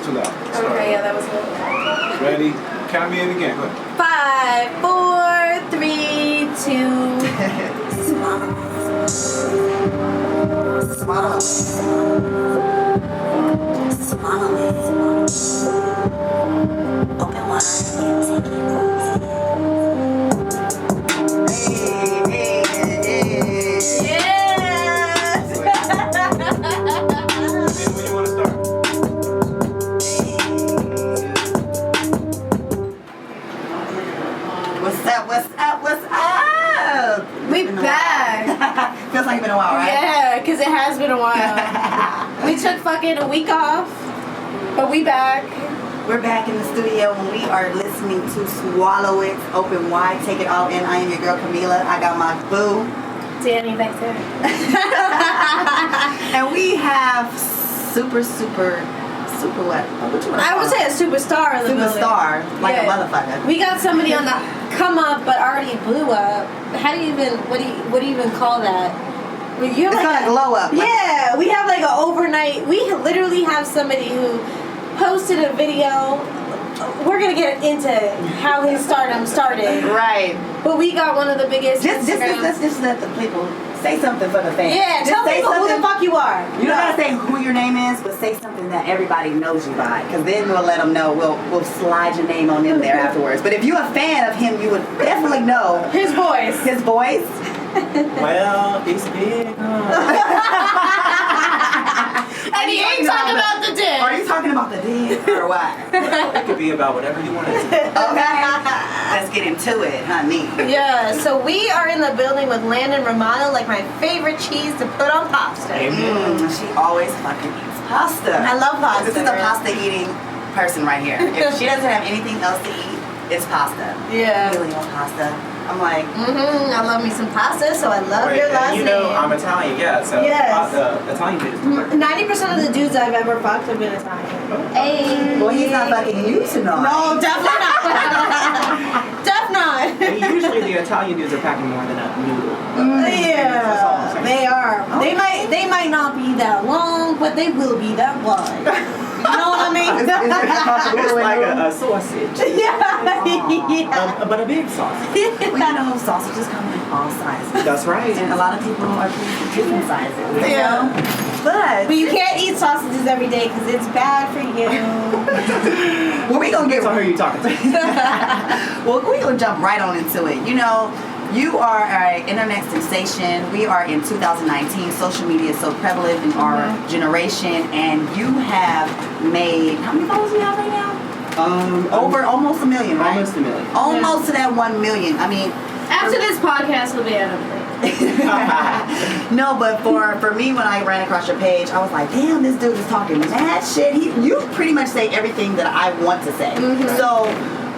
too loud. Okay, yeah, that was good. Ready? Count me in again. Go ahead. 5, 4, 3, 2. Swallow. Swallow it. Open wide. When you want to start? What's up? What's up? What's up? We back. Feels like it's been a while, right? Yeah, because it has been a while. We took fucking a week off, but we back. We're back in the studio and we are listening to Swallow It, Open Wide, Take It All In. I am your girl Camila. I got my boo. Danny back there. And we have super what? I would say a superstar in the building. Superstar, like Yeah. a motherfucker. We got somebody on the come up, but already blew up. How do you even? What do you even call that? When you're It's like gonna glow up. Like, yeah, we have like an overnight. We literally have somebody who posted a video. We're gonna get into how his stardom started, right. but we got one of the biggest. Let's just let the people say something for the fans. Yeah, just tell say people who the something. fuck you are. You don't gotta say who your name is, but say something that everybody knows you by. Because then we'll let them know. We'll slide your name on in there afterwards. But if you're a fan of him, you would definitely know His voice. his voice. Well, it's big. And he ain't talking about the dick. Are you talking about the dick or what? It could be about whatever you want it to be. Okay. Let's get into it, honey. Yeah, so we are in the building with Landon Romano, like my favorite cheese to put on pasta. She always fucking eats pasta. I love pasta. This is a pasta eating person right here. If she doesn't have anything else to eat, it's pasta. Yeah. Really on pasta. I'm like, I love me some pasta, so I love your last you know, name. I'm Italian, yeah, so Yes. Italian dudes. 90% of the dudes I've ever fucked have been Italian. Hey. well, he's not fucking you tonight. No, definitely not. Def not. And usually the Italian dudes are packing more than a noodle. Yeah, they are. They might not be that long, but they will be that wide. You know what I mean? It's like a sausage. Yeah. But a big sausage. Well, you know, sausages come in all sizes. That's right. And a lot of people are different sizes. You Yeah. know? But you can't eat sausages every day because it's bad for you. well, we gonna get. So who are you talking to? Well, we gonna jump right on into it. You know, you are an internet sensation. We are in 2019. Social media is so prevalent in our generation, and you have made how many followers do you have right now? Over almost 1 million, right? Almost 1 million. Almost to that 1 million. I mean, After this podcast, will be out of no, but for me, when I ran across your page, I was like, damn, this dude is talking mad shit. You pretty much say everything that I want to say. So,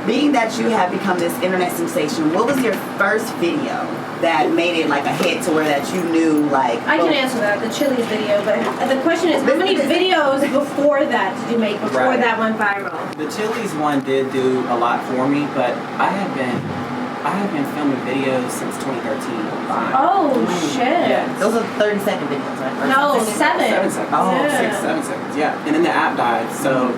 being that you have become this internet sensation, what was your first video that made it like a hit to where that you knew like... I can answer that, the Chili's video, but the question is, how many videos before that did you make before that went viral? The Chili's one did do a lot for me, but I have been filming videos since 2013. Oh, shit. Yeah. Those are 30-second videos, right? No, 7. 7 seconds. Oh, Yeah. 6, 7 seconds. Yeah. And then the app died. So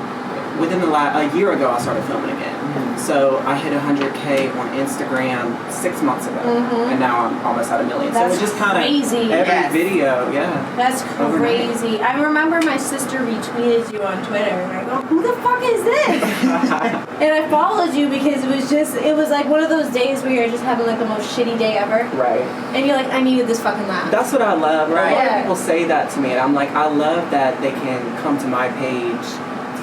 within a year ago, I started filming again. So I hit 100K on Instagram 6 months ago, and now I'm almost at 1 million. That's so it's just kind of crazy. every video, yeah. That's crazy. I remember my sister retweeted you on Twitter, and I go, "Who the fuck is this?" And I followed you because it was like one of those days where you're just having like the most shitty day ever, Right. and you're like, "I needed this fucking laugh." That's what I love. Right. A lot Yeah. of people say that to me, and I'm like, I love that they can come to my page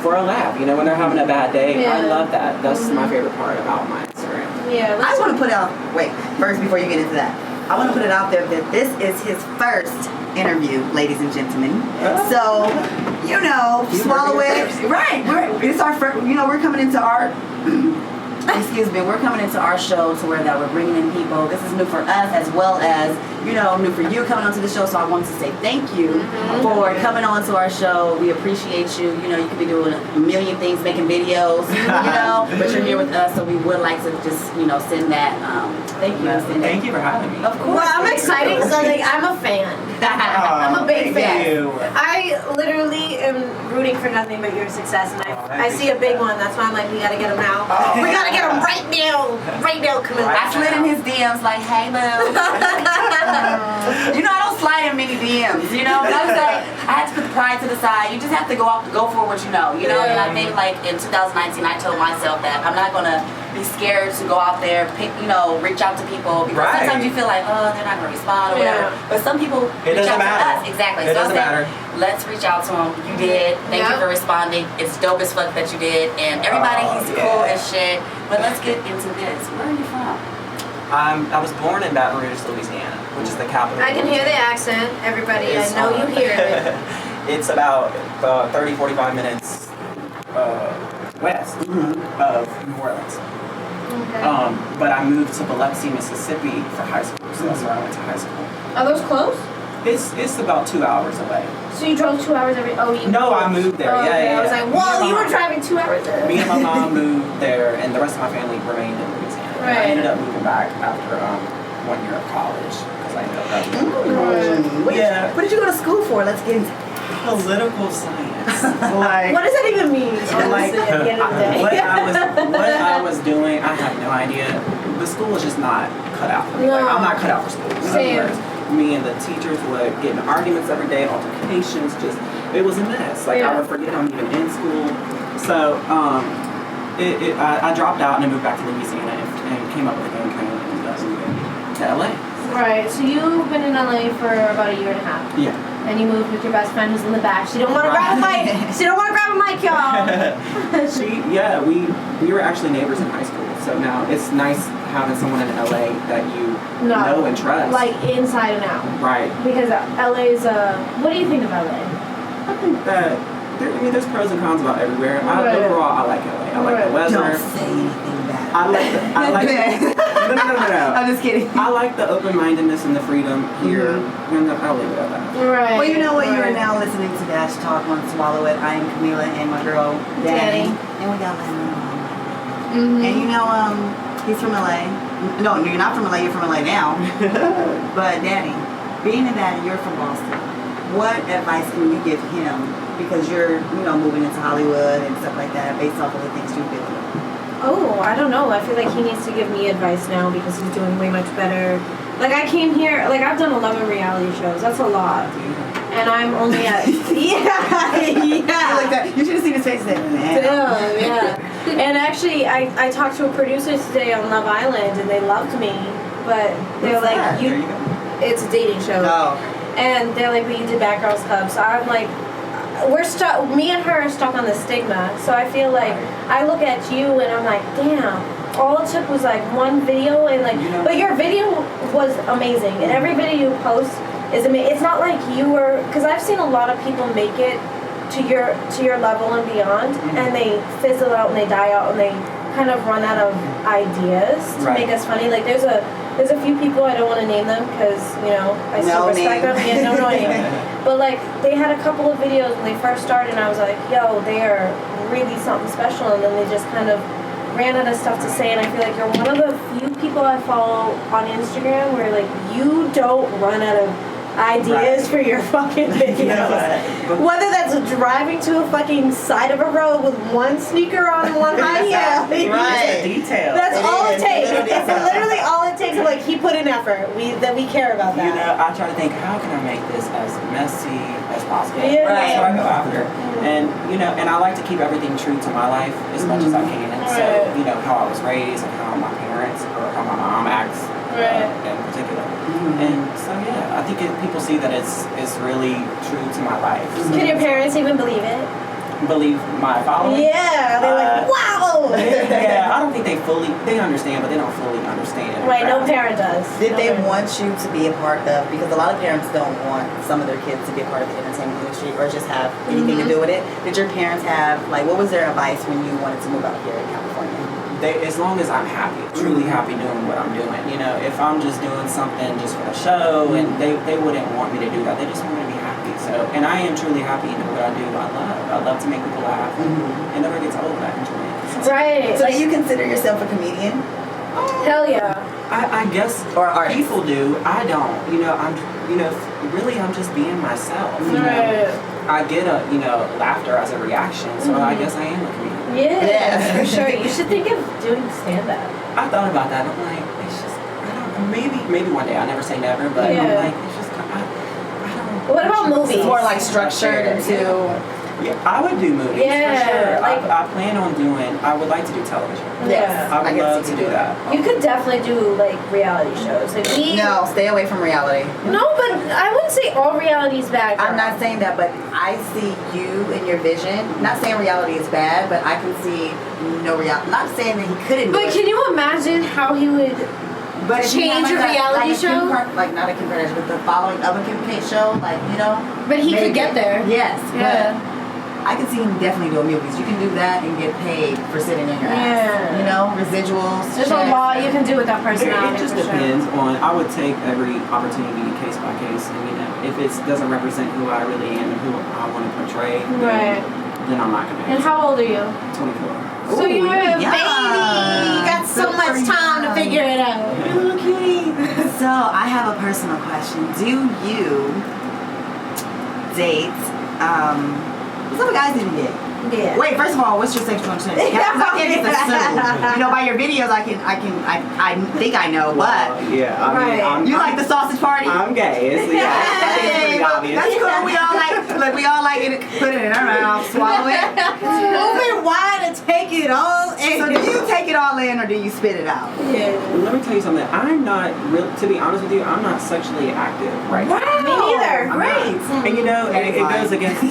for a laugh. You know, when they're having a bad day, Yeah. I love that. That's my favorite part about my Instagram. Yeah. I want to put out... Wait, first, before you get into that. I want to put it out there that this is his first interview, ladies and gentlemen. So, you know, swallow it. Right. It's our first... You know, we're coming into our... Excuse me, we're coming into our show to where that we're bringing in people. This is new for us as well as, you know, new for you coming onto the show. So I want to say thank you for coming on to our show. We appreciate you. You know, you could be doing a million things, making videos, you know, but you're here with us. So we would like to just, you know, send that. Thank you. Thank you for having me. Of course. Well, I'm excited because I'm a fan. I'm a big fan. You. I literally grew rooting for nothing but your success, and I see a big one. That's why I'm like, we gotta get him now. Oh. We gotta get him right now, Camilla. I slid in his DMs like, hey, boo. You know, I don't slide in many DMs, you know, but I was like, I had to put the pride to the side. You just have to go for what you know, you know. And I think like in 2019, I told myself that I'm not gonna be scared to go out there, reach out to people, because sometimes you feel like, oh, they're not gonna respond or whatever. But some people reach out to us. Exactly. It doesn't matter. Let's reach out to them. You did. Thank you for responding. It's dope as fuck that you did. And everybody, he's cool as shit. But let's get into this. Where are you from? I was born in Baton Rouge, Louisiana, which is the capital. I can hear the accent, everybody. I know you hear it. It's about 30, 45 minutes west of New Orleans. Okay. But I moved to Biloxi, Mississippi for high school, so that's where I went to high school. Are those close? It's about 2 hours away. So you drove 2 hours every? Oh, you? No, I moved there. Oh, okay. Yeah. I was like, whoa, you were driving 2 hours there. Me and my mom moved there, and the rest of my family remained in Louisiana. Right. I ended up moving back after 1 year of college because I ended up graduating from college. What did you go to school for? Let's get into political science. What does that even mean? Like, at the end of the day. what I was doing, I have no idea. The school was just not cut out for me. Like, I'm not cut out for school. Same. Me and the teachers would get in arguments every day, altercations. It was a mess. Like I would forget I'm even in school. So I dropped out and I moved back to Louisiana and came up with a game plan and ended up moving to LA. Right. So you've been in LA for about a year and a half. Yeah. And you moved with your best friend who's in the back. She don't want to grab a mic. She don't want to grab a mic, y'all. We were actually neighbors in high school. So now it's nice having someone in LA that you know and trust. Like inside and out. Right. Because LA's what do you think of LA? I think that there's pros and cons about everywhere. Overall, I like LA. I like the weather. Don't say anything bad. I like No. I'm just kidding. I like the open-mindedness and the freedom here. And I'll leave it at that. Right. Well, you know what? You are now listening to Dash Talk on Swallow It. I am Camila and my girl Danny. And we got Landon Romano. And you know, he's from LA. No, you're not from LA. You're from LA now. But Danny, being that you're from Boston, what advice can you give him? Because you're, moving into Hollywood and stuff like that, based off of the things you've been doing. Oh, I don't know. I feel like he needs to give me advice now because he's doing way much better. Like, I came here, I've done 11 reality shows. That's a lot. And I'm only at... Yeah. Like that. You should have seen his face then. Yeah. And actually, I talked to a producer today on Love Island, and they loved me. But they're like, There you go. It's a dating show. Oh. And they're like, but you did Bad Girls Club. So I'm like... We're stuck. Me and her are stuck on the stigma. So I feel like I look at you and I'm like, damn. All it took was like one video and but your video was amazing. And every video you post is amazing. It's not like you were, because I've seen a lot of people make it to your level and beyond, and they fizzle out and they die out and they kind of run out of ideas to make us funny. Like there's a few people, I don't want to name them because I still respect them. Yeah, no name. But they had a couple of videos when they first started, and I was like, yo, they are really something special. And then they just kind of ran out of stuff to say. And I feel like you're one of the few people I follow on Instagram where you don't run out of ideas for your fucking videos. Whether that's driving to a fucking side of a road with one sneaker on and one high heel. Right. Detail. That's all it takes. It's literally all it takes. He put in effort. We care about that. I try to think, how can I make this as messy as possible? Yeah. That's what I go after. And and I like to keep everything true to my life as much as I can. So how I was raised and how my parents or how my mom acts in particular. And so I think people see that it's really true to my life. Can your parents even believe it? Believe my following? Yeah, they're like, wow! I don't think they understand, but they don't fully understand. Right, no parent does. Did they want you to be a part of, because a lot of parents don't want some of their kids to be a part of the entertainment industry or just have anything to do with it. Did your parents have, what was their advice when you wanted to move out here in California? As long as I'm happy, truly happy doing what I'm doing. If I'm just doing something just for the show, and they wouldn't want me to do that. They just want me to be happy. So, and I am truly happy in what I do. I love to make people laugh. It never gets old. I enjoy it. Right. So do you consider yourself a comedian? Hell yeah. I guess Or artist? people do. I don't. really I'm just being myself. You Right. know? I get laughter as a reaction, so I guess I am a comedian. Yeah, for sure. You should think of doing stand-up. I thought about that. I'm like, it's just, I don't know, maybe one day. I never say never, but I'm like, it's just, I don't. What about movies? It's more like structured into. Yeah, I would do movies Yeah, for sure. like- I plan on doing. I would like to do television. Yeah. I would I can love see to you do do that. You could definitely do like reality shows. Like No, stay away from reality. No, but I wouldn't say all reality is bad. I'm not saying that, but I see you and your vision. Not saying reality is bad, but I can see no reality. Not saying that he couldn't. But do can it. you imagine how he would? But if you have change a like reality like a Kim show? like not a Kim Kardashian, but the following of a Kim K show, like But he could get there. Yes. Yeah. But I can see him definitely doing movies. You can do that and get paid for sitting in your ass. Yeah. Residuals. There's a checks. lot you can do with that personality. It just for sure. depends on. I would take every opportunity case by case, and if it doesn't represent who I really am and who I want to portray, Right. then I'm not gonna. And how old are you? 24. So you're a yeah. baby. You got so Good much for time to you. figure it out. You're a little cutie. So I have a personal question. Do you date? What type of guys did you get? Yeah. Wait, first of all, what's your sexual orientation? Because I can't just assume. By your videos, I think I know, but Yeah, I Right. mean, you like the sausage party? I'm gay. It's, that's pretty obvious. That's cool. We all like it. Put it in our mouth, swallow it, open wide, and take it all in. So do you take it all in, or do you spit it out? Yeah. Let me tell you something. I'm not real. To be honest with you, I'm not sexually active right now. Wow. Me neither. I'm Great. not. And it goes against.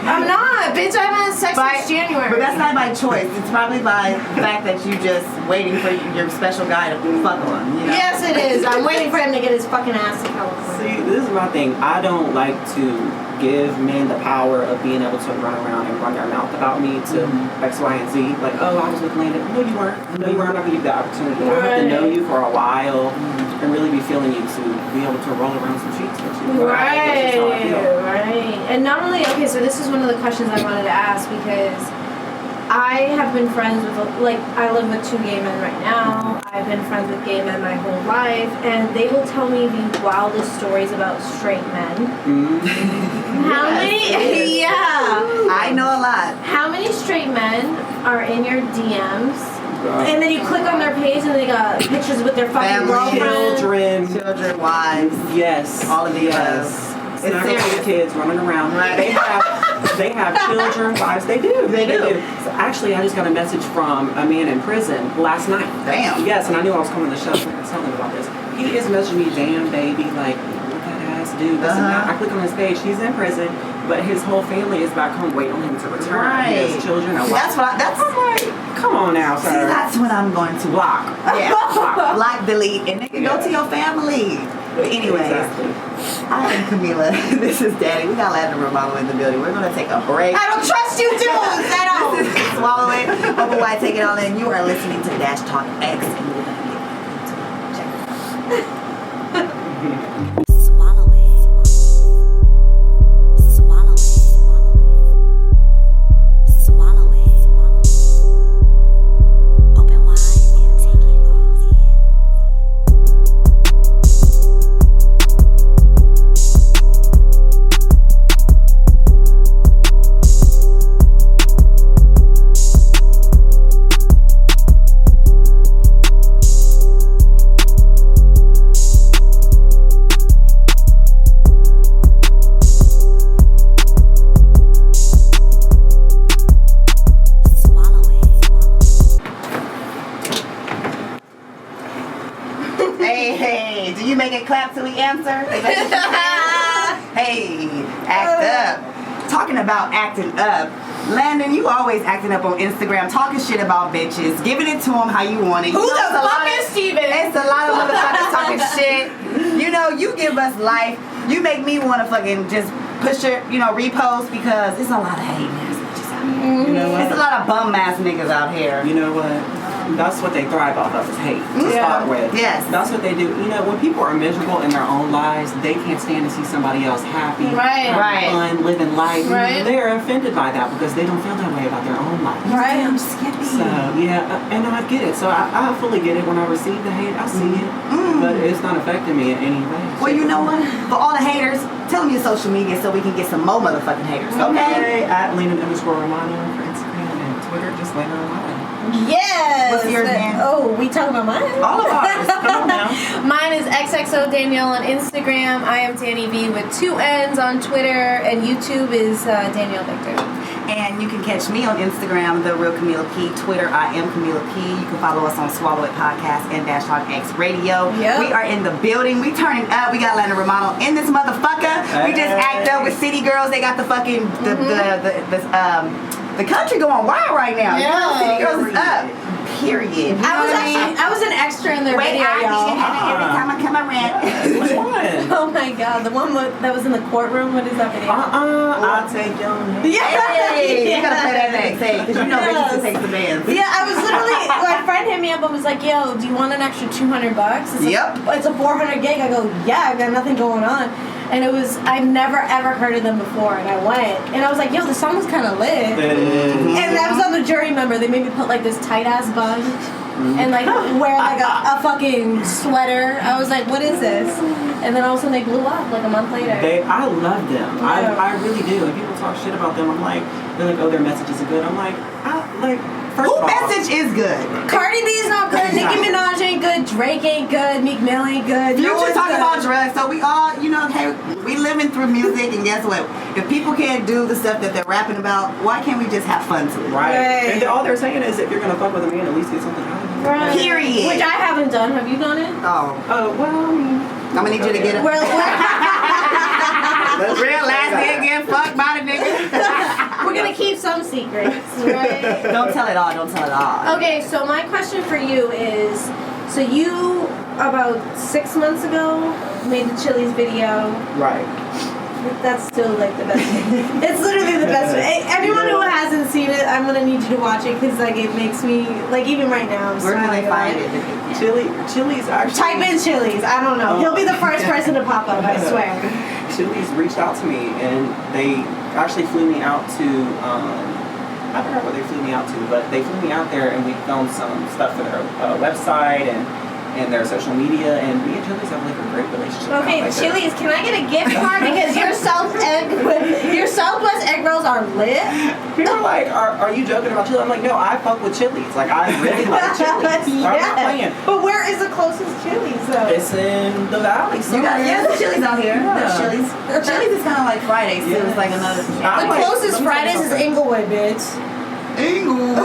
I'm not, bitch. I haven't had sex since January. But that's not by choice. It's probably by the fact that you just waiting for your special guy to fuck on. Yes, it is. I'm waiting for him to get his fucking ass to California. See, this is my thing. I don't like to give men the power of being able to run around and run their mouth about me to X, Y, and Z. Like, oh, I was with Landon. No, you weren't. No, you weren't. I'm not going to give you the opportunity. I have to know you for a while and really be feeling you to be able to roll around some sheets with you. Right, That's just how I feel. right. And not only, okay, so this is one of the questions I wanted to ask because I have been friends with, I live with 2 gay men right now. I've been friends with gay men my whole life, and they will tell me the wildest stories about straight men. How many? Yeah. I know a lot. How many straight men are in your DMs? And then you click on their page and they got pictures with their fucking Family, girlfriend. Children, wives. Yes. All of the yes. above. It's not serious. the kids running around. Right. They have children, wives. They do. They do. So actually, I just got a message from a man in prison last night. Damn. Yes, and I knew I was coming to the show. So I tell him about this. He is messaging me, damn baby, like what that ass do. This and that. I click on his page. He's in prison, but his whole family is back home waiting on him to return. Right. He has children. A See, wife. that's right. Come on now, See, sir. that's what I'm going to Block. Yeah. Block, delete, and they can go to your family. But anyways, Exactly. I am Camila. This is Daddy. We got Landon Romano in the building. We're gonna take a break. I don't trust you dudes at all. This is Swallow It. Open Wide, take it all in. You are listening to Dash Talk X, and we're gonna get into it. Check it out. Swallow it. Swallow it. Swallow it. Open wide and take it all in. Hey, do you make it clap till we answer? Hey, act up. Talking about acting up, Landon, you always acting up on Instagram, talking shit about bitches, giving it to them how you want it. Who the fuck is Steven? It's a lot of motherfuckers talking shit. You give us life. You make me want to fucking just push it, repost because it's a lot of hating ass bitches out here. You know what? It's a lot of bum ass niggas out here. You know what? That's what they thrive off of, is hate to start with. Yes. That's what they do. You know, when people are miserable in their own lives, they can't stand to see somebody else happy, having fun, living life. They're offended by that because they don't feel that way about their own life. Right. I'm skippy. So, and I get it. So I fully get it when I receive the hate. I see it. But it's not affecting me in any way. Well, you know what? For all the haters, tell them your social media so we can get some more motherfucking haters, okay? At Landon_Romano for Instagram and Twitter, just Landon Romano. Yes. What's yours, Dan? Oh, we talking about mine? All of ours. Come on now. Mine is XXO Danielle on Instagram. I am Danny V with 2 N's on Twitter, and YouTube is Danielle Victor. And you can catch me on Instagram, The Real Camila P. Twitter, I am Camila P. You can follow us on Swallow It Podcast and Dash Talk X Radio. Yep. We are in the building. We turning up. We got Landon Romano in this motherfucker. We just act up with City Girls. They got the fucking the country going wild right now. Yeah. You know, City Girls is up. Period. I was an extra in their video, y'all. Every time I come around. Which one? Oh my god, the one that was in the courtroom. What is that video? I'll take your name. Hey, you gotta play that next, because you know Richardson takes the bands. Yeah, I was literally, my friend hit me up and was like, yo, do you want an extra $200? It's a 400 gig. I go, yeah, I've got nothing going on. And it was, I've never ever heard of them before, and I went, and I was like, yo, the song was kind of lit. And I was on the jury member. They made me put like this tight ass bun and like wear like a fucking sweater. I was like, what is this? And then all of a sudden they blew up like a month later. I love them. Yeah. I really do. And people talk shit about them. I'm like, they're like, oh, their messages are good. I'm like, first Who of all, message is good? Cardi B's not good. Nicki Minaj ain't good. Drake ain't good. Meek Mill ain't good. Future talking about drugs, so we all, hey, we living through music, and guess what? If people can't do the stuff that they're rapping about, why can't we just have fun to it? Right. And all they're saying is, if you're gonna fuck with a man, at least get something out of it. Right. Period. Which I haven't done. Have you done it? Oh, well, I'm gonna need you to get it. Real last nigga getting fucked by the nigga. We're gonna keep some secrets, right? Don't tell it all. Don't tell it all. Okay, so my question for you is, so you about 6 months ago made the Chili's video. Right. That's still like the best. It's literally the best. Anyone who hasn't seen it, I'm gonna need you to watch it because like it makes me like even right now. Where can they find it? Chili's actually. Type in Chili's. I don't know. He'll be the first person to pop up. I swear. Chili's reached out to me and they actually flew me out to. I forgot what they flew me out to, but they flew me out there and we filmed some stuff for their website and their social media, and me and Chili's have like a great relationship. Okay, Chili's, can I get a gift card because your Southwest egg rolls are lit? People are like, are you joking about Chili's? I'm like, no, I fuck with Chili's. Like, I really like Chili's. I'm not playing. But where is the closest Chili's though? It's in the valley. You got there's Chili's out here. Yeah. There's Chili's. Chili's is kind of like Fridays too. It's like another. The closest Fridays is Inglewood, bitch. Inglewood.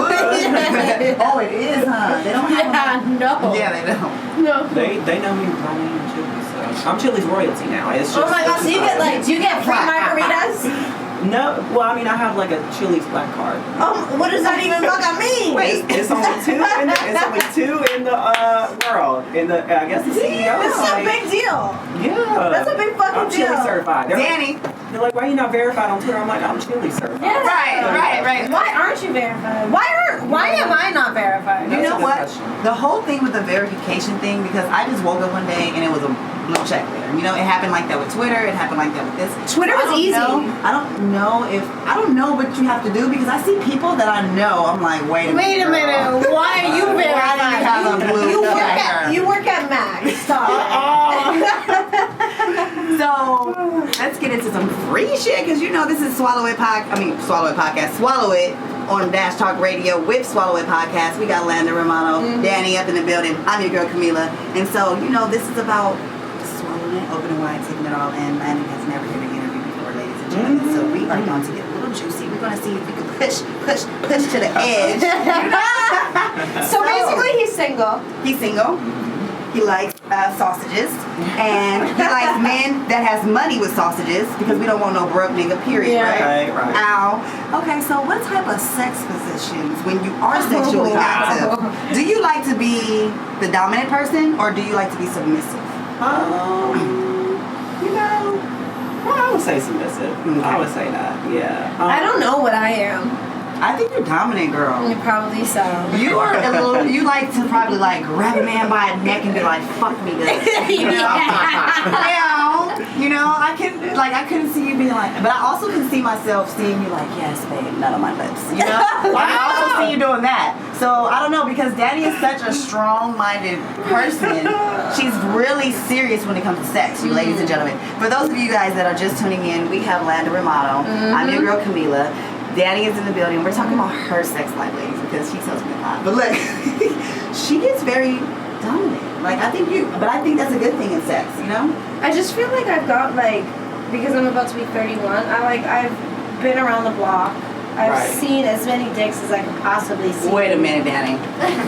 Oh, it is, huh? They don't have them. No. Yeah, they don't. No. They know me by name Chili's. So I'm Chili's royalty now. It's just, oh my gosh, so you get like, do you get free margaritas? No, well, I mean, I have like a Chili's black card. What does that even fucking mean? Wait, It's only two in the world. In the I guess the CEO. This is a big deal. Yeah. That's a big fucking I'm deal. Chili's certified. Danny. They're like, why are you not verified on Twitter? I'm like, I'm Chili's certified. Yeah. Right. Why aren't you verified? Why am I not verified? You know what? Question. The whole thing with the verification thing, because I just woke up one day and it was a blue check there. You know, it happened like that with Twitter. It happened like that with this. Twitter was easy. I don't know what you have to do because I see people that I know. I'm like, wait a minute. Why are you verified? Why do you have a blue checker? You work at Mac. Stop. So let's get into some free shit because you know this is Swallow It Podcast. Swallow It on Dash Talk Radio with Swallow It Podcast. We got Landon Romano, Danny up in the building. I'm your girl Camila, and so you know this is about swallowing it, open and wide, taking it all in. Landon has never done an interview before, ladies and gentlemen. So we are going to get a little juicy. We're going to see if we can push to the edge. So basically, he's single. He's single. He likes sausages, and he likes men that has money with sausages because we don't want no broke nigga. Period. Yeah. Right. Ow. Okay. So, what type of sex positions when you are sexually active? Do you like to be the dominant person, or do you like to be submissive? You know, well, I would say submissive. Okay. I would say that. Yeah. I don't know what I am. I think you're dominant, girl. You probably so. You are a little. You like to probably like grab a man by a neck and be like, "Fuck me, good." You know? I couldn't see you being like, but I also can see myself seeing you like, "Yes, babe, none of my lips." You know, like, I also see you doing that. So I don't know, because Daddy is such a strong-minded person. She's really serious when it comes to sex, you ladies and gentlemen. For those of you guys that are just tuning in, we have Landon Romano. I'm your girl Camila. Daddy is in the building. We're talking about her sex life, ladies, because she tells me a lot. But look, she gets very dominant. Like, I think that's a good thing in sex, you know? I just feel like I've got, like, because I'm about to be 31, I've been around the block. I've seen as many dicks as I could possibly see. Wait a minute, Danny.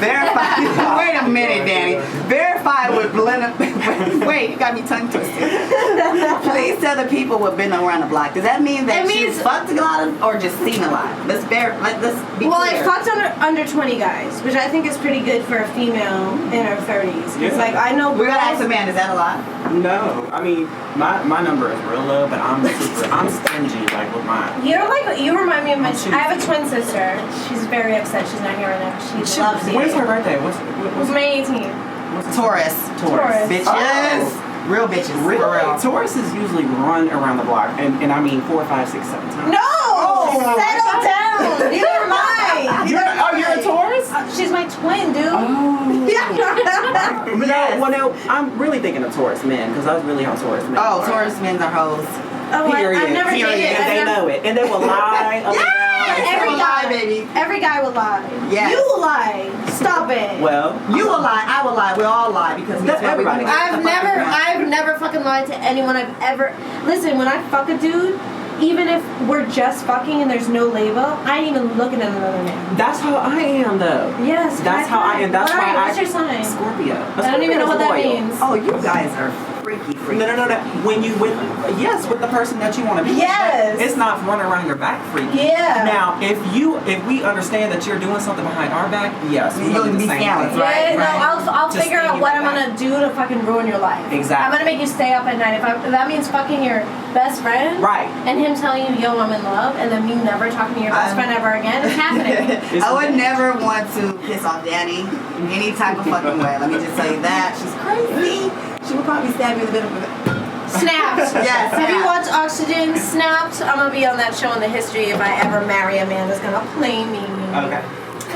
Verify. Wait a minute, Danny. Verify with blend. Wait, you got me tongue twisted. Please tell the people what been around the block. Does that mean that she's fucked a lot or just seen a lot? Let's be clear. I fucked under 20 guys, which I think is pretty good for a female in her 30s. It's like, I know. We gotta ask a man. Is that a lot? No, I mean my number is real low, but I'm stingy like with mine. You remind me of my. I have a twin sister. She's very upset. She's not here right now. She loves you. When's her birthday? What's May 18th. Taurus. Taurus. Bitches. Real bitches. Really? Taurus is usually run around the block, and I mean 4, 5, 6, 7 times. No! Settle down! Neither am I! You're a Taurus? She's my twin, dude. Oh. No, I'm really thinking of Taurus men, because that's really how Taurus men are. Taurus men are hoes. Oh, Period. I've never dated. And they know it. And they will lie. Every guy will lie. Yes. You will lie. Stop it. Well, you will lie. I will lie. We all lie because that's everybody. I've never fucking lied to anyone I've ever. Listen, when I fuck a dude, even if we're just fucking and there's no label, I ain't even looking at another man. That's how I am, though. Yes. That's how I am. That's why What's your sign? Scorpio. I don't even know what that means. Oh, you guys are freaky. No. When you with the person that you want to be. Yes. It's not running around your back freaky. Yeah. Now, if we understand that you're doing something behind our back, yes, we do the same thing. Right? No, I'll figure out what I'm gonna do to fucking ruin your life. Exactly. I'm gonna make you stay up at night. If that means fucking your best friend. Right. And him telling you, yo, I'm in love, and then me never talking to your best friend ever again, it's happening. I would never want to piss off Danny in any type of fucking way. Let me just tell you that. She's crazy. She would probably stab you with a bit of Snapped. Yes. Have you watched Oxygen? Snapped. I'm gonna be on that show in the history if I ever marry a man that's gonna play me. Okay.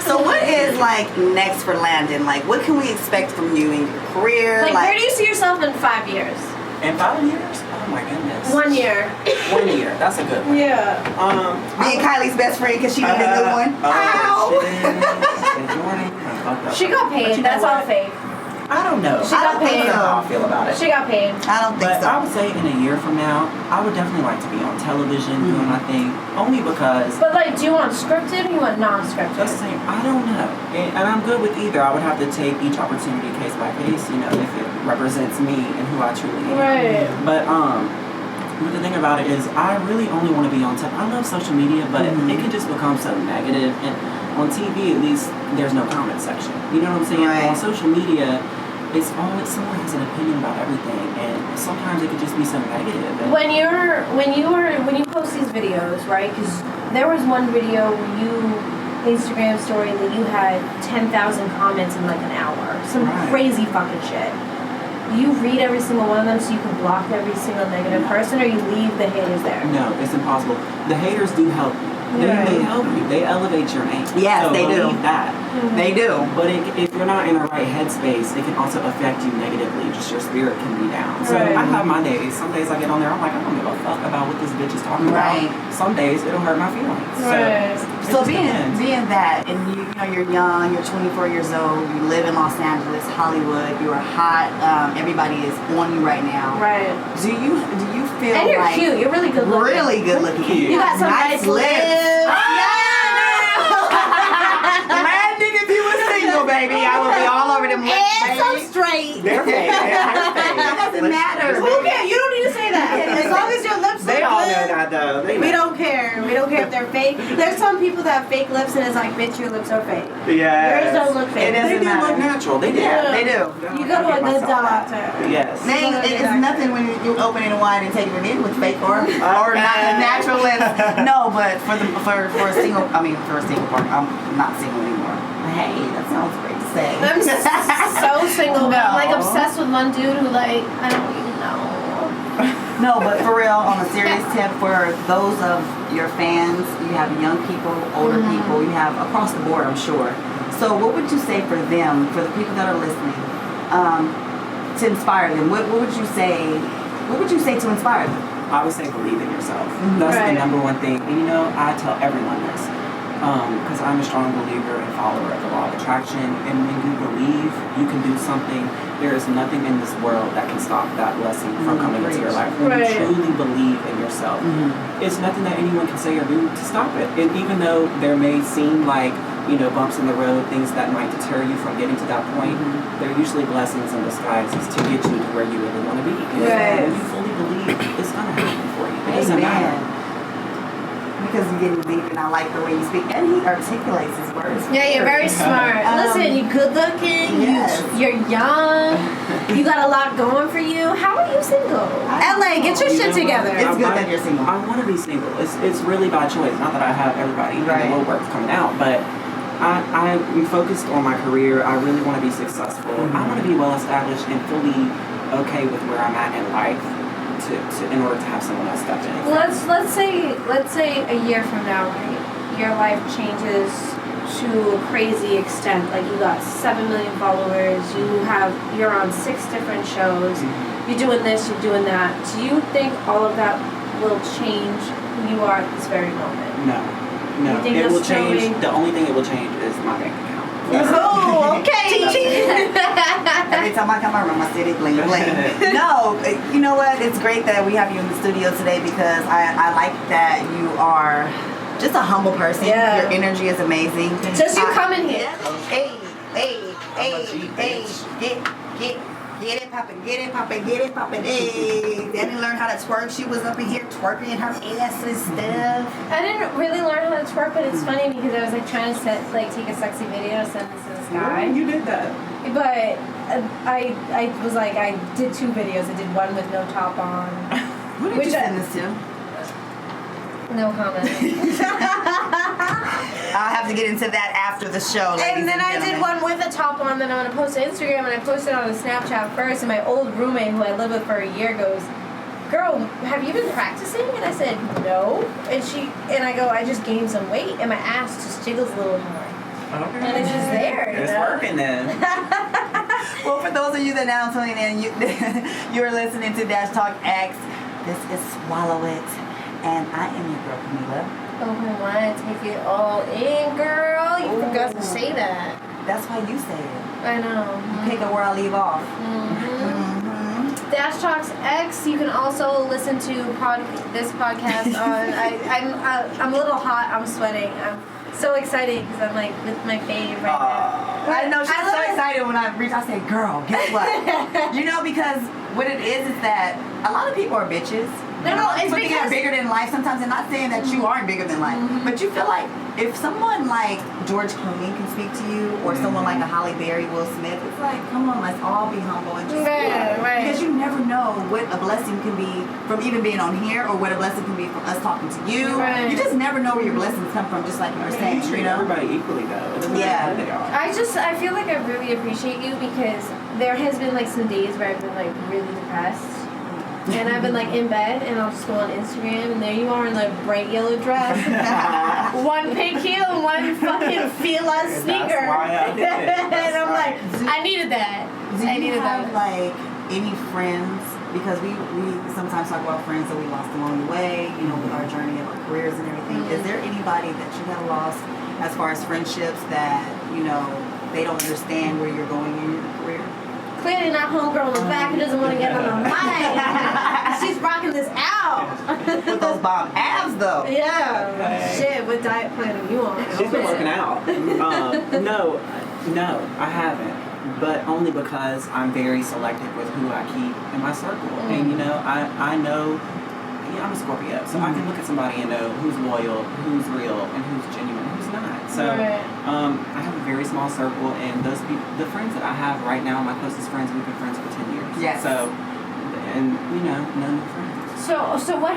So what is like next for Landon? Like, what can we expect from you in your career? Like where do you see yourself in 5 years? In 5 years? Oh my goodness. 1 year. 1 year. That's a good one. Yeah. Being Kylie's best friend because she did a good one. Ow! She got paid. That's all fake. I don't know. She got paid. I don't know how I feel about it. She got paid. I don't think so. I would say in a year from now, I would definitely like to be on television doing my thing. Only because. But like, do you want scripted or you want non-scripted? Just saying, I don't know. And I'm good with either. I would have to take each opportunity case by case, if it represents me and who I truly am. Right. But the thing about it is, I really only want to be on I love social media, but it can just become so negative. And on TV, at least, there's no comment section. You know what I'm saying? Right. On social media, it's always someone has an opinion about everything, and sometimes it could just be so negative. And when you post these videos, right? Because there was one video where Instagram story that you had 10,000 comments in like an hour, some crazy fucking shit. You read every single one of them so you can block every single negative person, or you leave the haters there? No, it's impossible. The haters do help you. They help you. They elevate your name. Yes, so they do. That. They do. But if you're not in the right headspace, it can also affect you negatively. Just your spirit can be down. So I have my days. Some days I get on there, I'm like, I don't give a fuck about what this bitch is talking about. Some days it'll hurt my feelings. So being that, and you're young, you're 24 years old, you live in Los Angeles, Hollywood, you are hot, everybody is on you right now. Right. Do you feel and you're cute. You're really good looking. Really good looking. You got some nice lips. Landon, if you were single, baby, I would be all over them lips. And so straight. They're fake. That's doesn't matter. Okay, you don't need to say that. As long as your lips They look all good. know that though. They We know. don't care. We don't care if they're fake. There's some people that have fake lips and it's like, bitch, your lips are fake. Yes. Yours don't look fake. It They doesn't do look matter. natural. They do. Yeah, they do. You go to a good doctor. Yes. It's nothing when you open it wide and taking it in with fake or not natural lips. No, but for a single, for a single partner, I'm not single anymore. Hey, that sounds great to say. I'm so single, but I'm like No. obsessed with one dude who like, I don't even know. No, but for real, on a serious tip, for those of your fans, you have young people, older people, you have across the board, I'm sure. So what would you say for them, for the people that are listening, to inspire them? What would you say? What would you say to inspire them? I would say believe in yourself. That's the number one thing. And I tell everyone this. Because I'm a strong believer and follower of the law of attraction. And when you believe you can do something, there is nothing in this world that can stop that blessing from coming into your life. When you truly believe in yourself, it's nothing that anyone can say or do to stop it. And even though there may seem like, bumps in the road, things that might deter you from getting to that point, they're usually blessings in disguises to get you to where you really want to be. And when you fully believe, it's going to happen for you. It doesn't matter. Because you're getting deep, and I like the way you speak, and he articulates his words. Yeah, you're very smart. Listen, you're good looking. Yes. You're young. You got a lot going for you. How are you single? LA, get your shit together. It's good that you're single. I want to be single. It's really by choice. Not that I have everybody in the woodwork coming out, but I'm focused on my career. I really want to be successful. I want to be well established and fully okay with where I'm at in life in order to have someone else step in. Let's say a year from now, right? Your life changes to a crazy extent. Like you got 7 million followers. You're on 6 different shows. You're doing this. You're doing that. Do you think all of that will change who you are at this very moment? No. You think It will that's still change. The only thing it will change is my bank account. Oh, okay. Every time I come around my city, bling bling. No, you know what? It's great that we have you in the studio today because I like that you are just a humble person. Yeah. Your energy is amazing. Just you coming here. Hey, get it poppin', get it poppin', get it poppin'. Hey, Danny learned how to twerk. She was up in here twerking her ass and stuff. I didn't really learn how to twerk, but it's funny because I was like trying to take a sexy video, send this to this guy. You did that. But I was like, I did 2 videos. I did one with no top on. Who did you send this to? No comment. I'll have to get into that after the show. And then I did one with a top on that I'm going to post to Instagram, and I posted on the Snapchat first, and my old roommate who I lived with for a year goes, girl, have you been practicing? And I said, no. And I go, I just gained some weight, and my ass just jiggles a little more. Okay. And it's just there. It's working then. Well, for those of you that now tuning in, you're listening to Dash Talk X. This is Swallow It, and I am your girl, Camila. Oh, I want to take it all in, girl. You forgot to say that. That's why you say it. I know. Pick up where I leave off. Dash Talks X. You can also listen to this podcast on. I'm a little hot. I'm sweating. I'm so excited because I'm like with my fave right now. I know she's so excited when I reach. I say, "Girl, guess what?" Because what it is that a lot of people are bitches. No, it's because because bigger than life. Sometimes they're not saying that you aren't bigger than life, but you feel like if someone like George Clooney can speak to you, or someone like a Halle Berry, Will Smith, it's like, come on, let's all be humble and just right. Because you never know what a blessing can be from even being on here, or what a blessing can be from us talking to you. Right. You just never know where your blessings come from, just like you were saying. You treat everybody equally though. It doesn't matter who they are. I feel like I really appreciate you because there has been like some days where I've been like really depressed. And I've been like in bed and I'll just go on Instagram and there you are in like bright yellow dress, one pink heel and one fucking Fila sneaker. That's why I did it. And I'm like, I needed that. Do you have like any friends? Because we sometimes talk about friends that we lost along the way, with our journey of our careers and everything. Is there anybody that you have lost as far as friendships that, they don't understand where you're going in your career? Clearly not homegirl in the back who doesn't want to get on the mic. She's rocking this out. With those bomb abs though. Yeah. Okay. Shit, what diet plan are you on? She's been working out. No, I haven't. but only because I'm very selective with who I keep in my circle. And you know, I know, yeah, I'm a Scorpio, so I can look at somebody and know who's loyal, who's real, and who's genuine, and who's not. So I have a very small circle, and those people, the friends that I have right now, my closest friends, we've been friends for 10 years. Yes. So, and you know, no new friends. So what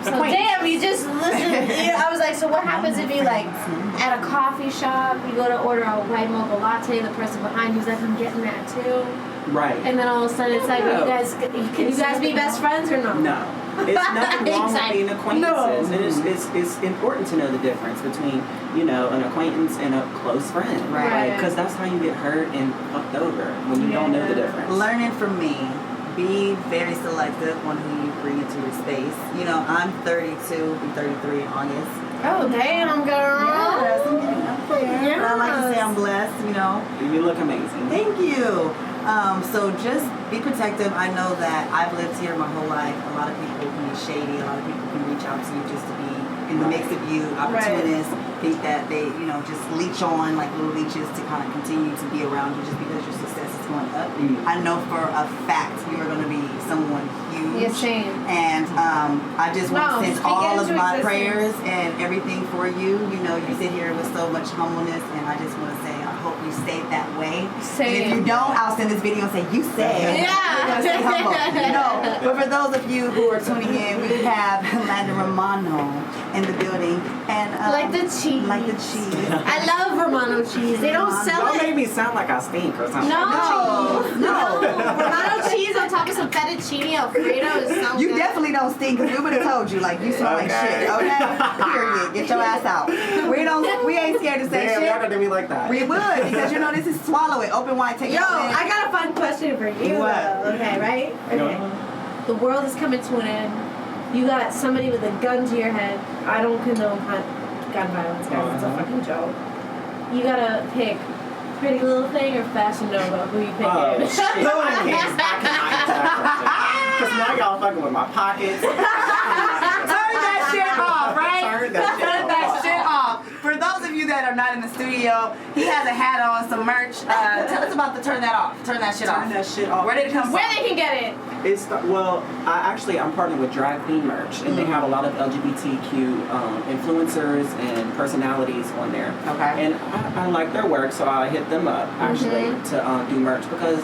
so damn, you just listened. I was like, so what happens if you like at a coffee shop, you go to order a white mocha latte, and the person behind you's like, I'm getting that too. Right. And then all of a sudden it's like, can you guys be best friends or no? No. It's nothing wrong with being acquaintances. No. And it's important to know the difference between, you know, an acquaintance and a close friend. Right. Because that's how you get hurt and fucked over, when you don't know the difference. Learning from me. Be very selective on who you bring into your space. You know, I'm 32, be 33 in August. Oh, damn, girl. Yes, I'm getting up there. Yes. I like to say I'm blessed, you know. You look amazing. Thank you. So just be protective. I know that I've lived here my whole life. A lot of people can be shady. A lot of people can reach out to you just to be in the mix of you. Opportunists think that they, you know, just leech on like little leeches to kind of continue to be around you just because your success is going up. I know for a fact you are going to be someone huge. Yes, same. And I just want to send all of my existence. prayers and everything for you. You know, you sit here with so much humbleness, and I just want to say I hope you stay that way. Same. And if you don't, I'll send this video and say, you said. Yeah. You're going to stay humble. No, but for those of you who are tuning in, we have Landon Romano in the building. And Like the cheese. Like the cheese. I love Romano cheese. They don't sell Don't it. make me sound like I stink or something. No. Romano cheese on top of some fettuccine Alfredo is so You good. definitely don't stink, because we would have told you, like, you smell like shit, okay? Period. Get your ass out. We ain't scared to say Damn, y'all shit. gonna do me like that. We would, because you know this is swallow it, open wide, take it. Yo, I got a fun question for you. What? Though. Okay, right? Okay. The world is coming to an end. You got somebody with a gun to your head. I don't condone gun violence, guys. It's a fucking joke. You gotta pick Pretty Little Thing or Fashion Nova. Who you picking? Oh, shit. Because now y'all fucking with my pockets. Turn that shit off, right? Turn that shit Turn that shit off. For those of you that are not in the studio, he has a hat on, some merch. Tell us about the turn that off. Turn that shit off. Turn that shit off. Where did it come from? Where they can get it? I'm partnered with Drag Queen Merch, and they have a lot of LGBTQ influencers and personalities on there. Okay. And I like their work, so I hit them up actually to do merch, because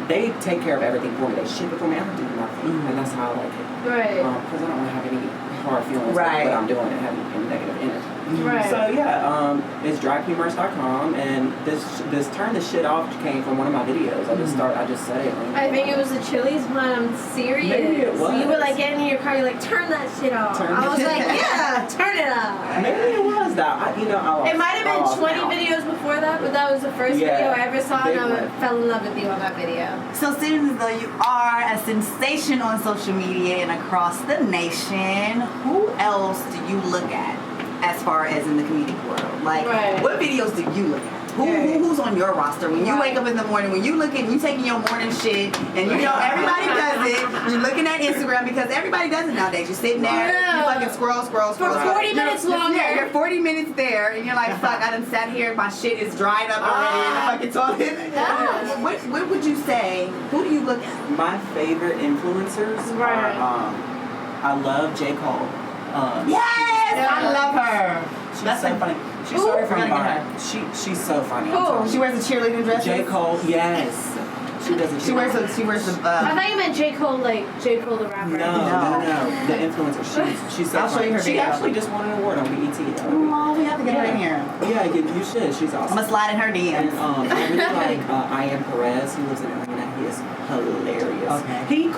they take care of everything for me. They ship it for me. I don't do nothing, and that's how I like it. Right. Because I don't want to have any hard feelings about what I'm doing and having any negative energy. Right. So yeah, it's dragqueenmerch.com, and this turn this shit off came from one of my videos. I just said it. I think it was the Chili's one. I'm serious. Maybe it was. You were like getting in your car. You're like, turn that shit off. I was like, yeah, turn it off. Maybe it was that. It might have been 20 videos before that, but that was the first video I ever saw, and I fell in love with you on that video. So seeing as though you are a sensation on social media and across the nation, who else do you look at as far as in the comedic world? Like, what videos do you look at? Who's on your roster? When you wake up in the morning, when you taking your morning shit, and you know everybody does it, you're looking at Instagram, because everybody does it nowadays. You're sitting there, you fucking scroll. For 40 minutes longer. Yeah, you're 40 minutes there, and you're like, fuck, I done sat here, my shit is dried up already in the fucking toilet. What would you say? Who do you look at? My favorite influencers are, I love J. Cole. I love her. She's so funny. She started from She's so funny. She wears a cheerleading dress. J. Cole, yes. She doesn't. She wears the. I thought you meant J. Cole, like J. Cole the rapper. No. The influencer. She's so I'll show you her She video. actually just won an award on BET. Oh, we have to get her in here. Yeah, you should. She's awesome. I'm gonna slide in her DMs. And I really like I Am Perez, who lives in Atlanta. He is hilarious. Okay. He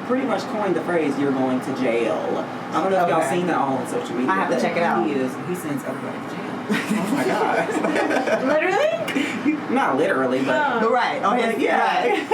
pretty much coined the phrase "you're going to jail." I don't know if y'all seen that all on social media. I have to check it out. He sends everybody to jail. Oh my god. Literally? Not literally, but right. Oh yeah. Right.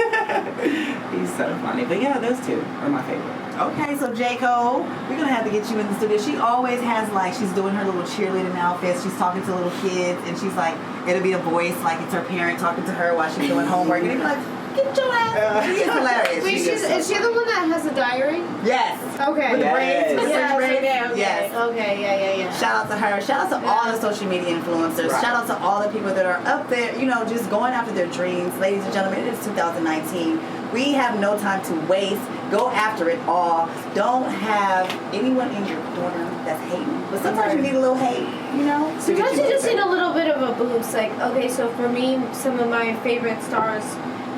He's so funny. But yeah, those two are my favorite. Okay, so J. Cole, we're gonna have to get you in the studio. She always has she's doing her little cheerleading outfits. She's talking to little kids, and she's like, it'll be a voice like it's her parent talking to her while she's doing homework, and it'll be like, get your ass. She is hilarious. Wait, is she the one that has a diary? Yes. Okay. With the braids, with the Yeah, braids. okay. Yes. Okay, yeah. Shout out to her. Shout out to all the social media influencers. Right. Shout out to all the people that are up there, you know, just going after their dreams. Ladies and gentlemen, it is 2019. We have no time to waste. Go after it all. Don't have anyone in your corner that's hating. But sometimes you need a little hate, you know? Sometimes you just need a little bit of a boost. Like, okay, so for me, some of my favorite stars,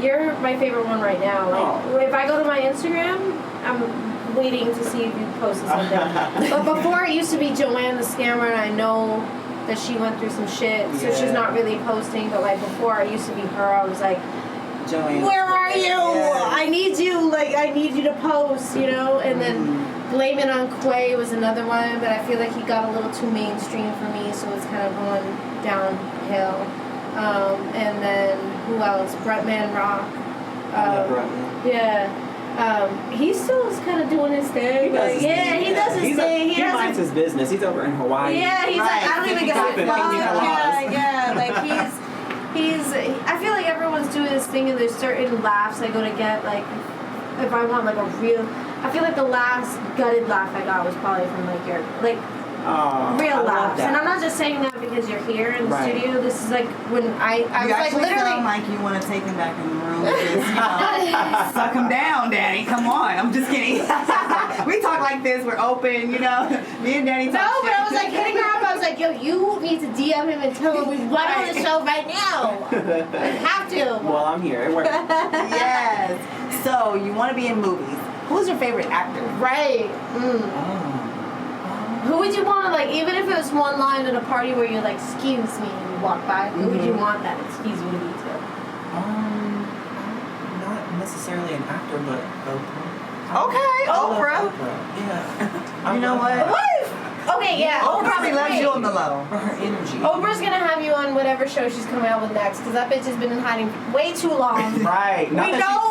you're my favorite one right now. Like, if I go to my Instagram, I'm waiting to see if you posted something. But before it used to be Joanne the Scammer, and I know that she went through some shit, so she's not really posting. But like before, it used to be her. I was like, Joanne. where are you? Yeah. I need you. Like, I need you to post, you know? And then Blame It on Quay was another one, but I feel like he got a little too mainstream for me, so it's kind of going downhill. And then, who else? Bretman Rock. Yeah. He still is kind of doing his thing. He does his thing. He does his thing. He minds his business. He's over in Hawaii. Yeah, he's like, I don't even give a fuck. Yeah, like he's. I feel like everyone's doing this thing, and there's certain laughs I go to get. Like, if I want like a real, I feel like the last gutted laugh I got was probably from like your real laughs. And I'm not just saying that because you're here in the studio. This is like when I was like literally sound like you want to take him back in the room and just, you know, suck him down, Daddy. Come on. I'm just kidding. We talk like this. We're open, you know. Me and Daddy talk. No, but I was like hitting her up. I was like, yo, you need to DM him and tell him we want on the show right now. I have to. Well, I'm here. It works. Yes. So you want to be in movies. Who's your favorite actor? Right. Who would you want to, like, even if it was one line at a party where you're like, excuse me, and you walk by, who would you want that excuse you to be to? Not necessarily an actor, but Oprah. Okay, Oprah. Yeah. You know what? Okay, yeah. Oprah probably loves great. you on the low. For her energy. Oprah's gonna have you on whatever show she's coming out with next, because that bitch has been in hiding way too long. Right. We know.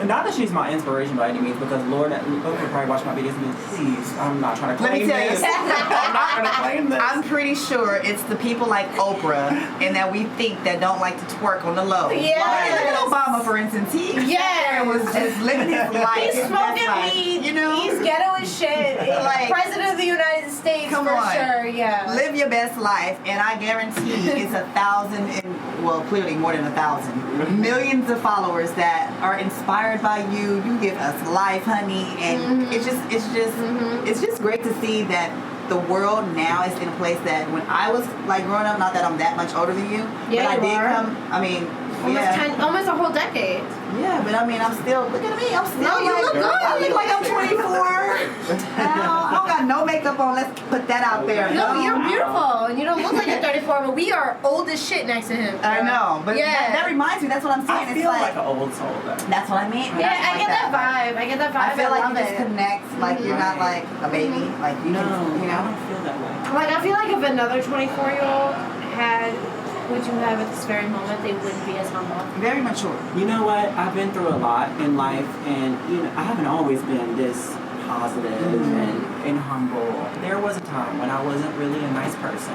Not that she's my inspiration by any means, because Lord, Oprah probably watched my videos and be, please, I'm not trying to Let me claim tell you this. I'm not going to claim this. I'm pretty sure it's the people like Oprah and that we think that don't like to twerk on the low. Yes. Like, look at Obama, for instance. He was just living his life. He's his best smoking life, weed. You know? He's ghetto as shit. Like, President of the United States, come for on. sure. Yeah. Live your best life, and I guarantee it's 1,000 and, well, clearly more than 1,000 millions of followers that are inspired by you. You give us life, honey, and it's just great to see that the world now is in a place that when I was like growing up, not that I'm that much older than you, Yeah, but I you did are. come. I mean, Almost a whole decade. yeah, but I mean, I'm still. Look at me, I'm still. No, you like, look good. I look like I'm 24. I don't got no makeup on. Let's put that out there. No, you're beautiful, and you don't look like you're 34, but we are old as shit next to him. I know, but that reminds me. That's what I'm saying. I It's feel like an old soul, though. that's what I mean. Yeah, I get that vibe. I get that vibe. I feel like love you just it. connect. Like you're not like a baby. Like you No, can, you I know. don't feel that way. Like, I feel like if another 24-year-old had what you have at this very moment, they wouldn't be as humble. Very mature. You know what? I've been through a lot in life, and you know, I haven't always been this positive and humble. There was a time when I wasn't really a nice person,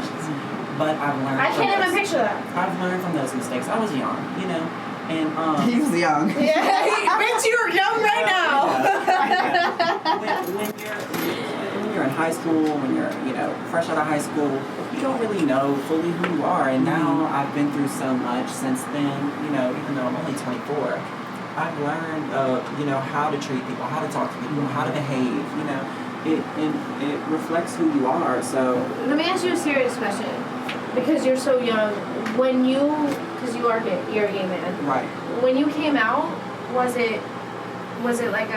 but I've learned. I can't even picture that. I've learned from those mistakes. I was young, you know, and He was young. Yeah, bitch, you're young right now. when you're in high school, when you're fresh out of high school, you don't really know fully who you are. And now I've been through so much since then. You know, even though I'm only 24, I've learned how to treat people, how to talk to people, how to behave. You know, it reflects who you are. So Let me ask you a serious question, because you're so young. Because you're a gay man. right. When you came out, was it like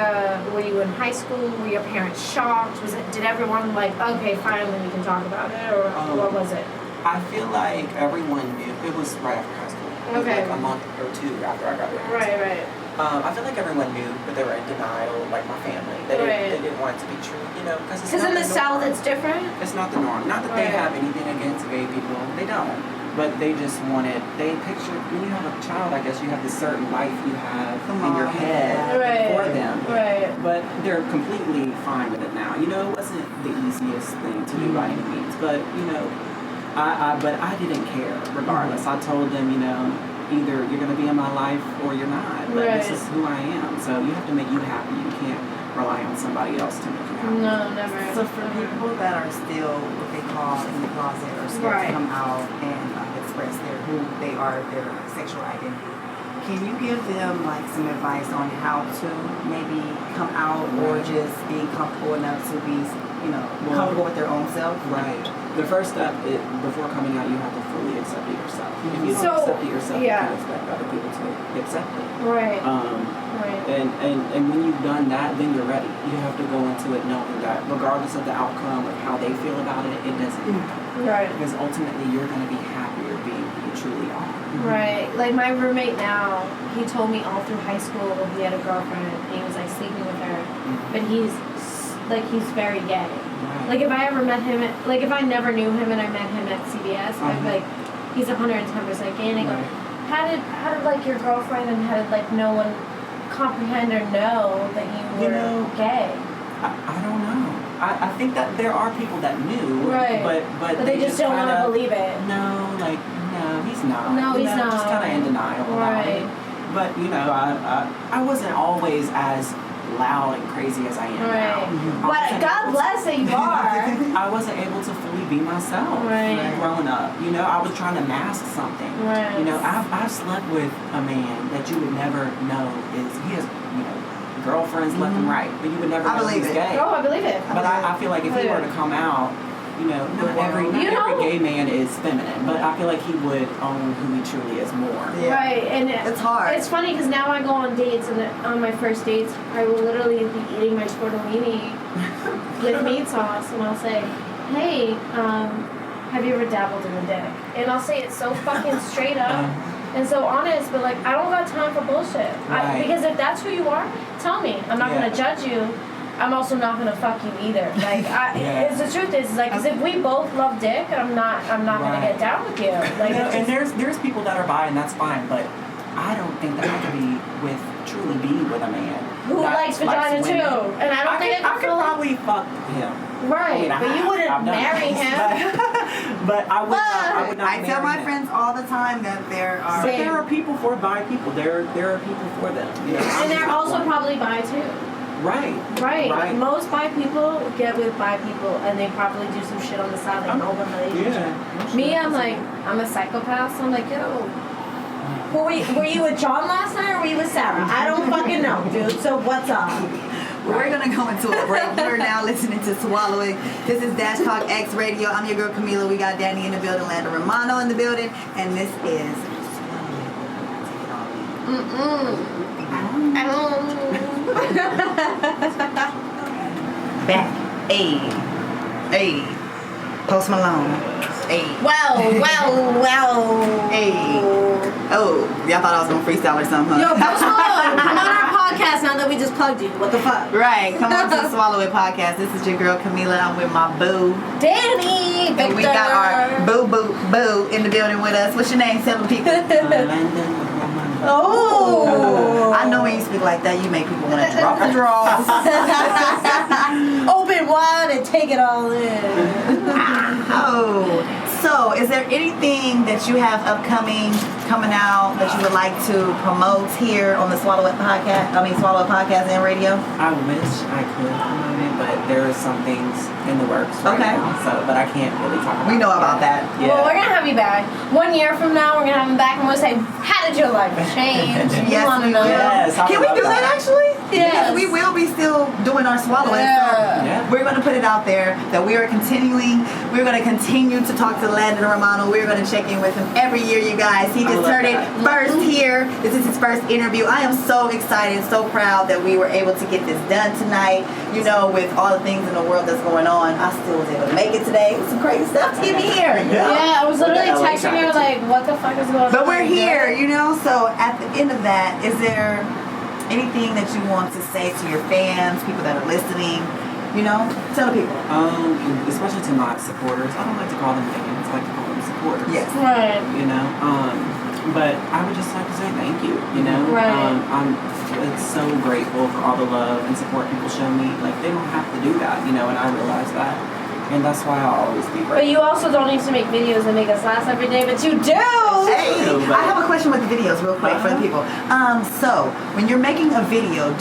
were you in high school? Were your parents shocked? Did everyone like, okay, finally we can talk about it, or what was it? I feel like everyone knew. It was right after high school. It was Okay. like a month or two after I graduated. Right. I feel like everyone knew, but they were in denial, like my family. They didn't want it to be true, you know, because in the South it's different. It's not the norm. Not that they have anything against gay people. They don't. But they just they picture, when you have a child, I guess you have this certain life you have in your head for them. Right. But they're completely fine with it now. You know, it wasn't the easiest thing to do by any means. But, you know, but I didn't care regardless. I told them, you know, either you're going to be in my life or you're not. But Right. this is who I am. So you have to make you happy. You can't rely on somebody else to make you happy. No, never. So for people that are still what they call in the closet or scared Right. to come out and express who they are, their sexual identity, can you give them like some advice on how to maybe come out or just be comfortable enough to be, comfortable with their own self? Right. The first step is, before coming out, you have to fully accept it yourself. If you don't So, accept it yourself, yeah. you can expect other people to accept it. Right. Right. Right. And when you've done that, then you're ready. You have to go into it knowing that regardless of the outcome of how they feel about it, it doesn't matter. Right. Because ultimately you're going to be happier being who you truly are. Right. Like my roommate now, he told me all through high school he had a girlfriend and he was like sleeping with her, but he's very gay. Right. Like if I ever met him, if I never knew him and I met him at CBS, I'd be like, he's 110% gay. And I go, how did like your girlfriend and how did like no one comprehend or know that you were gay? I don't know. I think that there are people that knew, right? But they just don't want to believe it. No, he's not. No, he's not. Just kind of in denial about it. But I wasn't always as loud and crazy as I am now. But God bless that you are. I wasn't able to fully be myself growing up. I was trying to mask something. Right. I've slept with a man that you would never know he has girlfriends left and right, but you would never know he's gay. Oh, I believe it. But I feel like if he were to come out, not every gay man is feminine, but I feel like he would own who he truly is more. Yeah. Right, and it's hard. It's funny because now I go on dates, and on my first dates, I will literally be eating my tortellini with meat sauce, and I'll say, "Hey, have you ever dabbled in a dick?" And I'll say it so fucking straight up. And so honest, but like I don't got time for bullshit. Right. Because if that's who you are, tell me. I'm not gonna judge you. I'm also not gonna fuck you either. Like, it's the truth is like, 'cause if we both love dick, I'm not gonna get down with you. Like, and there's people that are bi and that's fine, but I don't think that I could truly be with a man who likes vagina too, and I don't think I could probably fuck him. Right, but you wouldn't marry him. But I would not. I tell my friends all the time that there are people for bi people. There are people for them. And they're also probably bi too. Right. Most bi people get with bi people, and they probably do some shit on the side like open relationship. Yeah. Me, I'm a psychopath, so I'm like, yo. Were you with John last night or were you with Sarah? I don't fucking know, dude. So what's up? We're going to go into a break. We're now listening to Swallow It. This is Dash Talk X Radio. I'm your girl Camila. We got Danny in the building, Landon Romano in the building, and this is back. Hey. Post Malone. Hey. Well. Hey. Oh, y'all thought I was gonna freestyle or something, huh? Yo, Post Malone, come on our podcast now that we just plugged you. What the fuck? Right, come on to the Swallow It podcast. This is your girl Camila. I'm with my boo, Danny. and we got our boo in the building with us. What's your name? Tell the people. Landon Romano. Oh. I know when you speak like that, you make people want to drop the drawers. Open wide and take it all in. So is there anything that you have coming out that you would like to promote here on the Swallow It podcast? Swallow It podcast and radio. I wish I could promote it, but there are some things in the works right now. But I can't really talk about. We know about that. Yeah. Well, we're gonna have you back 1 year from now. We're gonna have him back and we'll say, "How did your life change?" Yes, you wanna know? Yes. Can we do that actually? Yes. Because we will be still doing our Swallow It. Yeah. So we're going to put it out there that we're going to continue to talk to Landon Romano. We're going to check in with him every year, you guys. He just turned it first here. This is his first interview. I am so excited, so proud that we were able to get this done tonight. With all the things in the world that's going on, I still was able to make it today. It was some crazy stuff to get me here. Yeah, I was literally texting you like, what the fuck is going on? But we're here, So at the end of that, is there anything that you want to say to your fans, people that are listening? Tell the people. Especially to my supporters. I don't like to call them fans. I like to call them supporters. Yes. Right. But I would just like to say thank you. Right. I'm so grateful for all the love and support people show me. Like they don't have to do that. And I realize that. And that's why I'll always be But you also don't need to make videos and make us laugh every day, but you do! Hey, I have a question with the videos real quick for the people. So, when you're making a video,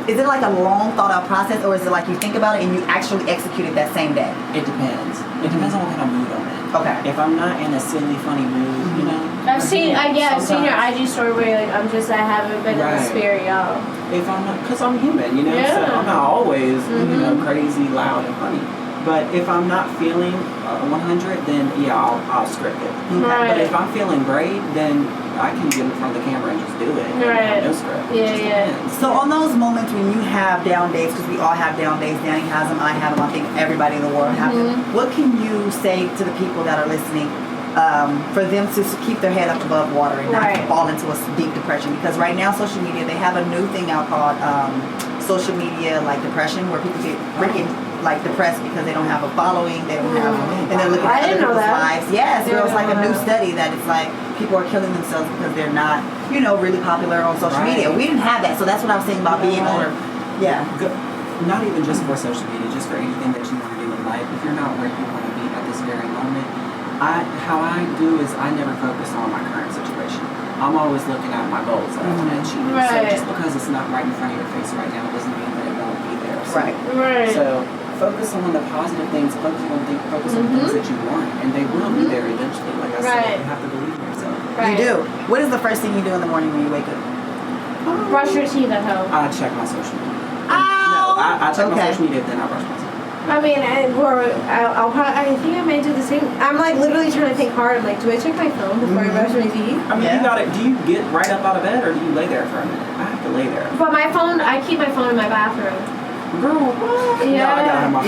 is it like a long thought out process, or is it like you think about it and you actually execute it that same day? It depends. It depends on what kind of mood I'm in. Okay. If I'm not in a silly, funny mood, you know. I've seen your IG story where you're like, I haven't been in the spirit, y'all. If I'm not, because I'm human, you know, so I'm not always, you know, crazy, loud, and funny. But if I'm not feeling 100, then I'll script it. Right. But if I'm feeling great, then I can get in front of the camera and just do it. Right. No script. Yeah. So on those moments when you have down days, because we all have down days, Danny has them, I have them, I think everybody in the world has them. What can you say to the people that are listening for them to keep their head up above water and not fall into a deep depression? Because right now, social media, they have a new thing out called social media like depression, where people get freaking like depressed because they don't have a following, they don't have, and they're looking at other people's lives. Yes, there was like a new study that it's like people are killing themselves because they're not, you know, really popular on social media. We didn't have that, so that's what I was saying about being older. Yeah. Not even just for social media, just for anything that you want to do in life. If you're not where you want to be at this very moment, how I do is I never focus on my current situation. I'm always looking at my goals that I want to achieve. So just because it's not right in front of your face right now doesn't mean that it won't be there. So, so focus on the positive things, focus on things that you want, and they will be there eventually. Like I said, you have to believe in yourself. You do. What is the first thing you do in the morning when you wake up? Brush your teeth at home. I check my social media. I check my social media, then I brush my teeth. I mean, I think I may do the same. I'm like literally trying to think hard. I'm like, do I check my phone before I brush my teeth? I mean, do you get right up out of bed, or do you lay there for a minute? I have to lay there. But my phone, I keep my phone in my bathroom. Girl, what? Yeah. No, I gotta have my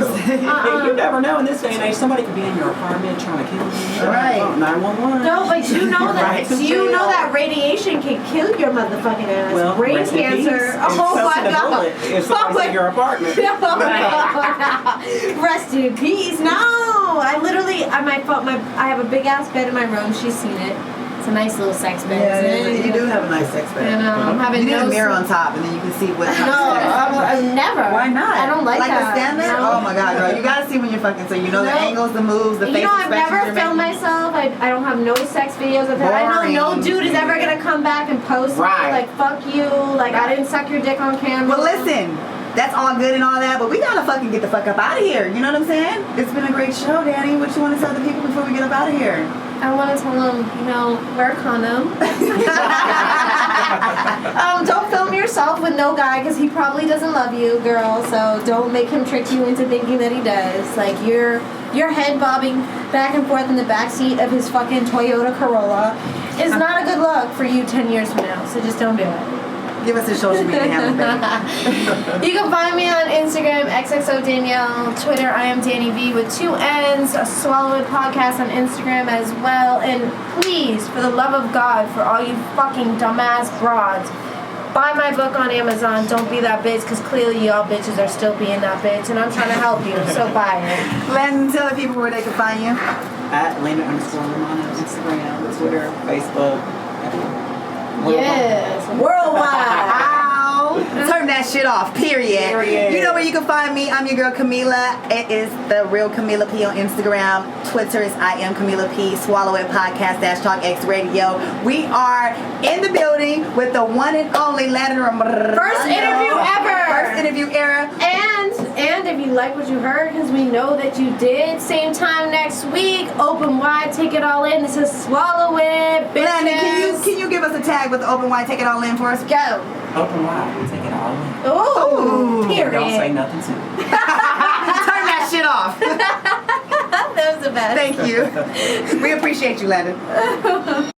phone. You never know in this day and age, somebody could be in your apartment trying to kill you. Right. 911. No, but you know that you know that radiation can kill your motherfucking ass. Well, brain cancer. Oh my god. If somebody's in your apartment. Rest in peace. No, I literally, I have a big ass bed in my room. She's seen it. It's a nice little sex bed. Yeah, you do have a nice sex bed. And I'm having you need a mirror on top, and then you can see what. Never. Why not? I don't like that. A standard? No. Oh my god, girl! You gotta see when you're fucking, so you know the angles, the moves, the face I've expressions never filmed myself. I don't have no sex videos of that. I know no dude is ever gonna come back and post me like fuck you, like I didn't suck your dick on camera. Well, listen. That's all good and all that, but we gotta fucking get the fuck up out of here. You know what I'm saying? It's been a great show, Danny. What you want to tell the people before we get up out of here? I want to tell them, wear a condom. Don't film yourself with no guy because he probably doesn't love you, girl. So don't make him trick you into thinking that he does. Like you're head bobbing back and forth in the backseat of his fucking Toyota Corolla is not a good look for you 10 years from now. So just don't do it. Give us a social media handle, baby. You can find me on Instagram, XXO Danielle, Twitter, I am Danny V with 2 N's, Swallow It Podcast on Instagram as well. And please, for the love of God, for all you fucking dumbass broads, buy my book on Amazon, Don't Be That Bitch, because clearly y'all bitches are still being that bitch, and I'm trying to help you, so buy it. Landon, tell the people where they can find you. At Landon Romano, Instagram, Twitter, Facebook. Yes, worldwide. Turn that shit off, period. You know where you can find me. I'm your girl Camila. It is the real Camila P on Instagram. Twitter is I am Camila P. Swallow It Podcast -- Talk X Radio. We are in the building with the one and only Landon Romano. First interview ever. First interview era. And if you like what you heard, because we know that you did, same time next week, open wide, take it all in. This is Swallow It, bitches. Landon, can you give us a tag with the open wide, take it all in for us? Go. Open wide, take it all in. Ooh, period. Don't say nothing to me. Turn that shit off. That was the best. Thank you. We appreciate you, Landon.